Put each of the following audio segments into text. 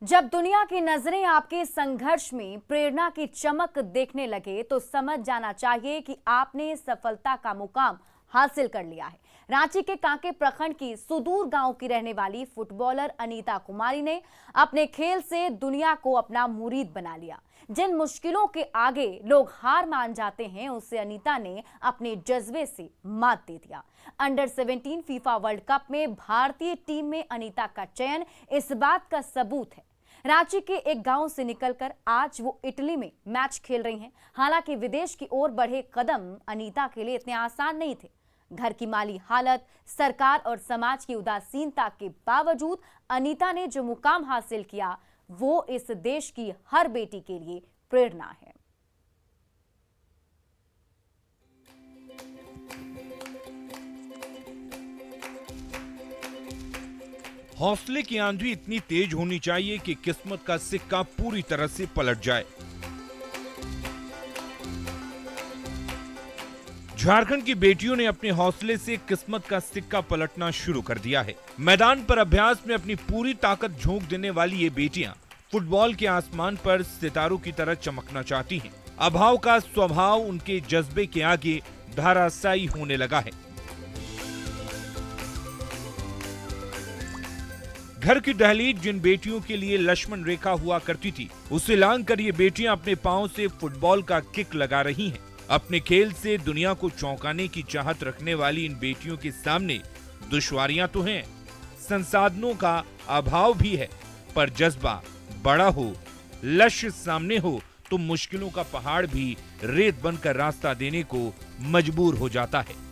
जब दुनिया की नजरें आपके संघर्ष में प्रेरणा की चमक देखने लगे तो समझ जाना चाहिए कि आपने सफलता का मुकाम हासिल कर लिया है। रांची के कांके प्रखंड की सुदूर गांव की रहने वाली फुटबॉलर अनीता कुमारी ने अपने खेल से दुनिया को अपना मुरीद बना लिया। जिन मुश्किलों के आगे लोग हार मान जाते हैं, उससे अनीता ने अपने जज्बे से मात दे दिया। अंडर 17 फीफा वर्ल्ड कप में भारतीय टीम में अनीता का चयन इस बात का सबूत है। रांची के एक गांव से निकलकर आज वो इटली में मैच खेल रही हैं। हालांकि विदेश की ओर बढ़े कदम अनीता के लिए इतने आसान नहीं थे। घर की माली हालत, सरकार और समाज की उदासीनता के बावजूद अनीता ने जो मुकाम हासिल किया, वो इस देश की हर बेटी के लिए प्रेरणा है। हौसले की आंधी इतनी तेज होनी चाहिए कि किस्मत का सिक्का पूरी तरह से पलट जाए। झारखंड की बेटियों ने अपने हौसले से किस्मत का सिक्का पलटना शुरू कर दिया है। मैदान पर अभ्यास में अपनी पूरी ताकत झोंक देने वाली ये बेटियां फुटबॉल के आसमान पर सितारों की तरह चमकना चाहती हैं। अभाव का स्वभाव उनके जज्बे के आगे धराशायी होने लगा है। घर की दहलीज जिन बेटियों के लिए लक्ष्मण रेखा हुआ करती थी, उसे लांघ कर ये बेटियां अपने पांव से फुटबॉल का किक लगा रही हैं। अपने खेल से दुनिया को चौंकाने की चाहत रखने वाली इन बेटियों के सामने दुश्वारियां तो हैं, संसाधनों का अभाव भी है, पर जज्बा बड़ा हो, लक्ष्य सामने हो तो मुश्किलों का पहाड़ भी रेत बनकर रास्ता देने को मजबूर हो जाता है।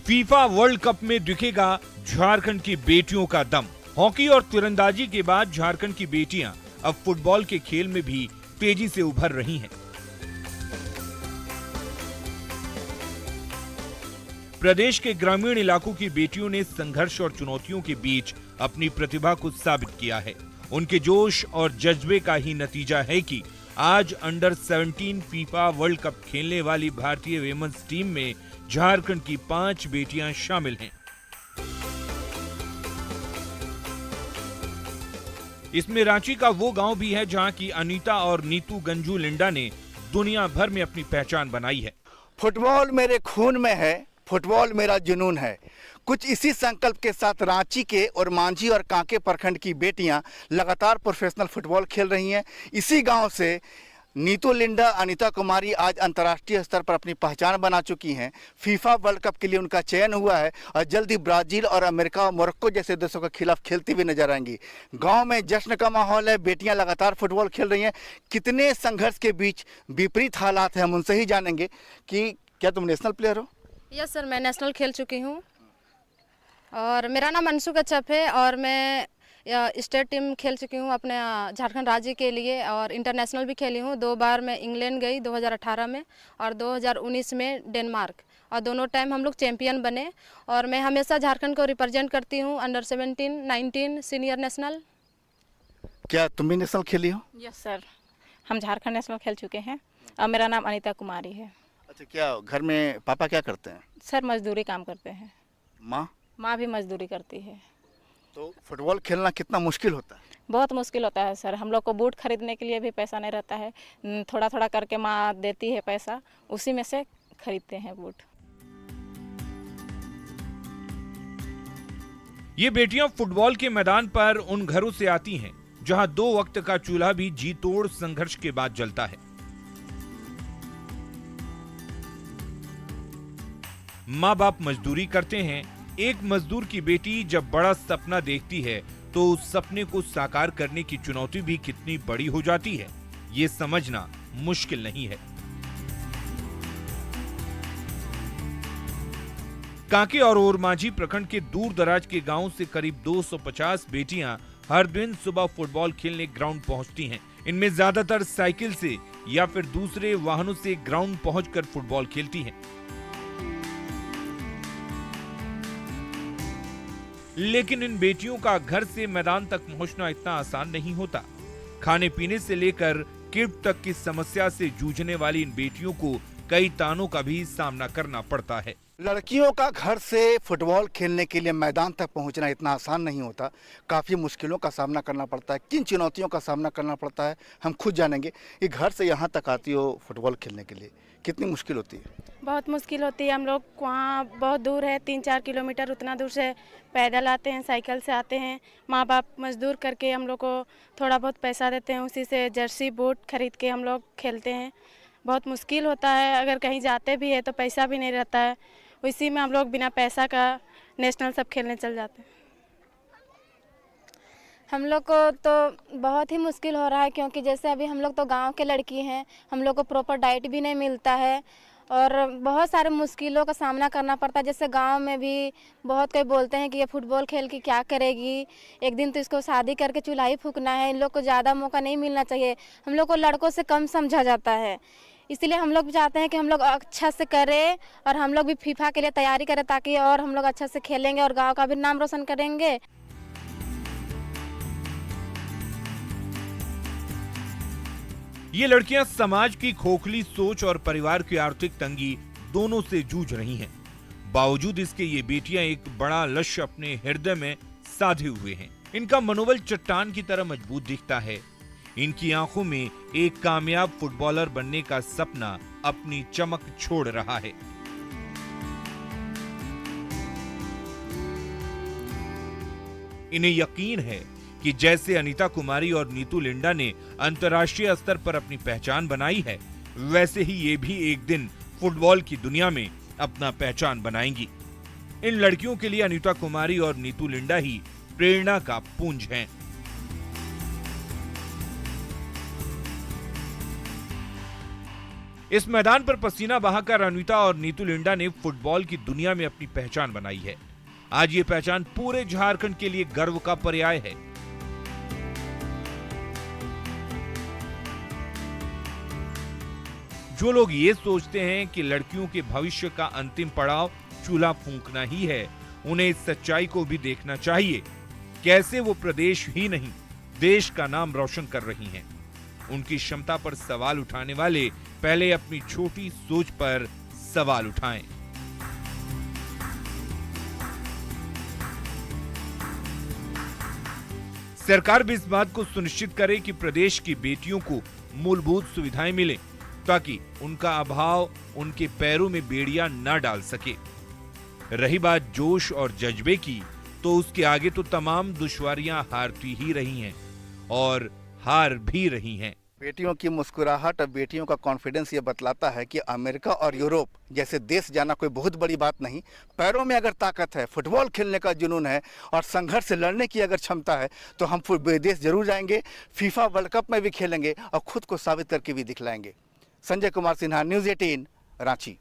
फीफा वर्ल्ड कप में दिखेगा झारखंड की बेटियों का दम। हॉकी और तीरंदाजी के बाद झारखंड की बेटियां अब फुटबॉल के खेल में भी तेजी से उभर रही हैं। प्रदेश के ग्रामीण इलाकों की बेटियों ने संघर्ष और चुनौतियों के बीच अपनी प्रतिभा को साबित किया है। उनके जोश और जज्बे का ही नतीजा है कि आज अंडर 17 फीफा वर्ल्ड कप खेलने वाली भारतीय विमेंस टीम में झारखंड की 5 बेटियां शामिल हैं। इसमें रांची का वो गांव भी है जहां की अनीता और नीतू गंजू लिंडा ने दुनिया भर में अपनी पहचान बनाई है। फुटबॉल मेरे खून में है, फुटबॉल मेरा जुनून है। कुछ इसी संकल्प के साथ रांची के और मांझी और कांके प्रखंड की बेटियां लगातार प्रोफेशनल फुटबॉल खेल रही हैं। इसी गांव से नीतू लिंडा, अनीता कुमारी आज अंतर्राष्ट्रीय स्तर पर अपनी पहचान बना चुकी हैं। फीफा वर्ल्ड कप के लिए उनका चयन हुआ है और जल्द ही ब्राजील और अमेरिका और मोरक्को जैसे देशों के खिलाफ खेलती हुई नजर आएंगी। गांव में जश्न का माहौल है, बेटियां लगातार फुटबॉल खेल रही हैं। कितने संघर्ष के बीच विपरीत हालात हैं, हम उनसे ही जानेंगे कि क्या तुम नेशनल प्लेयर हो? यस सर, मैं नेशनल खेल चुकी हूँ और मेरा नाम अंशु कच्छप है और मैं स्टेट टीम खेल चुकी हूँ अपने झारखंड राज्य के लिए और इंटरनेशनल भी खेली हूँ। 2 बार मैं इंग्लैंड गई 2018 में और 2019 में डेनमार्क, और दोनों टाइम हम लोग चैंपियन बने। और मैं हमेशा झारखंड को रिप्रेजेंट करती हूँ अंडर 17, 19 सीनियर नेशनल। क्या तुम भी नेशनल खेली हो? यस सर, हम झारखंड नेशनल खेल चुके हैं और मेरा नाम अनीता कुमारी है। अच्छा, क्या घर में पापा क्या करते हैं? सर मजदूरी काम करते हैं। माँ भी मजदूरी करती है। तो फुटबॉल खेलना कितना मुश्किल होता है? बहुत मुश्किल होता है सर। हम लोग को बूट खरीदने के लिए भी पैसा नहीं रहता है। थोड़ा थोड़ा करके माँ देती है पैसा, उसी में से खरीदते हैं बूट। ये बेटियां फुटबॉल के मैदान पर उन घरों से आती हैं जहां 2 वक्त का चूल्हा भी जी तोड़ संघर्ष के बाद जलता है। माँ बाप मजदूरी करते हैं। एक मजदूर की बेटी जब बड़ा सपना देखती है तो उस सपने को साकार करने की चुनौती भी कितनी बड़ी हो जाती है, ये समझना मुश्किल नहीं है। कांके और ओरमांझी प्रखंड के दूर दराज के गांव से करीब 250 बेटियां हर दिन सुबह फुटबॉल खेलने ग्राउंड पहुंचती हैं। इनमें ज्यादातर साइकिल से या फिर दूसरे वाहनों से ग्राउंड पहुंचकर फुटबॉल खेलती हैं। लेकिन इन बेटियों का घर से मैदान तक पहुंचना इतना आसान नहीं होता। खाने पीने से लेकर किट तक की समस्या से जूझने वाली इन बेटियों को कई तानों का भी सामना करना पड़ता है। लड़कियों का घर से फुटबॉल खेलने के लिए मैदान तक पहुंचना इतना आसान नहीं होता, काफ़ी मुश्किलों का सामना करना पड़ता है। किन चुनौतियों का सामना करना पड़ता है हम खुद जानेंगे। कि घर से यहाँ तक आती हो फुटबॉल खेलने के लिए, कितनी मुश्किल होती है? बहुत मुश्किल होती है। हम लोग वहाँ बहुत दूर है, 3-4 किलोमीटर, उतना दूर से पैदल आते हैं, साइकिल से आते हैं। माँ बाप मजदूर करके हम लोग को थोड़ा बहुत पैसा देते हैं, उसी से जर्सी बूट खरीद के हम लोग खेलते हैं। बहुत मुश्किल होता है, अगर कहीं जाते भी है तो पैसा भी नहीं रहता है, इसी में हम लोग बिना पैसा का नेशनल सब खेलने चल जाते हैं। हम लोग को तो बहुत ही मुश्किल हो रहा है, क्योंकि जैसे अभी हम लोग तो गांव के लड़की हैं, हम लोग को प्रॉपर डाइट भी नहीं मिलता है और बहुत सारे मुश्किलों का सामना करना पड़ता है। जैसे गांव में भी बहुत कोई बोलते हैं कि ये फुटबॉल खेल के क्या करेगी, एक दिन तो इसको शादी करके चूल्हा ही फूकना है, इन लोग को ज़्यादा मौका नहीं मिलना चाहिए। हम लोग को लड़कों से कम समझा जाता है, इसलिए हम लोग भी चाहते हैं कि हम लोग अच्छा से करें और हम लोग भी फीफा के लिए तैयारी करें, ताकि और हम लोग अच्छा से खेलेंगे और गाँव का भी नाम रोशन करेंगे। ये लड़कियां समाज की खोखली सोच और परिवार की आर्थिक तंगी दोनों से जूझ रही हैं। बावजूद इसके ये बेटियां एक बड़ा लक्ष्य अपने हृदय में साधे हुए हैं। इनका मनोबल चट्टान की तरह मजबूत दिखता है। इनकी आंखों में एक कामयाब फुटबॉलर बनने का सपना अपनी चमक छोड़ रहा है। इन्हें यकीन है कि जैसे अनीता कुमारी और नीतू लिंडा ने अंतर्राष्ट्रीय स्तर पर अपनी पहचान बनाई है, वैसे ही ये भी एक दिन फुटबॉल की दुनिया में अपना पहचान बनाएंगी। इन लड़कियों के लिए अनीता कुमारी और नीतू लिंडा ही प्रेरणा का पुंज हैं। इस मैदान पर पसीना बहाकर अनीता और नीतू लिंडा ने फुटबॉल की दुनिया में अपनी पहचान बनाई है। आज ये पहचान पूरे झारखंड के लिए गर्व का पर्याय है। जो लोग ये सोचते हैं कि लड़कियों के भविष्य का अंतिम पड़ाव चूल्हा फूंकना ही है, उन्हें इस सच्चाई को भी देखना चाहिए। कैसे वो प्रदेश ही नहीं, देश का नाम रोशन कर रही हैं। उनकी क्षमता पर सवाल उठाने वाले पहले अपनी छोटी सोच पर सवाल उठाएं। सरकार भी इस बात को सुनिश्चित करे कि प्रदेश की बेटियों को मूलभूत सुविधाएं मिले, ताकि उनका अभाव उनके पैरों में बेड़ियां न डाल सके। रही बात जोश और जज्बे की, तो उसके आगे तो तमाम दुश्वारियां हारती ही रही हैं और हार भी रही हैं। बेटियों की मुस्कुराहट और बेटियों का कॉन्फिडेंस ये बतलाता है कि अमेरिका और यूरोप जैसे देश जाना कोई बहुत बड़ी बात नहीं। पैरों में अगर ताकत है, फुटबॉल खेलने का जुनून है और संघर्ष से लड़ने की अगर क्षमता है, तो हम विदेश जरूर जाएंगे, फीफा वर्ल्ड कप में भी खेलेंगे और खुद को साबित करके भी दिखलाएंगे। संजय कुमार सिन्हा, न्यूज़ 18, रांची।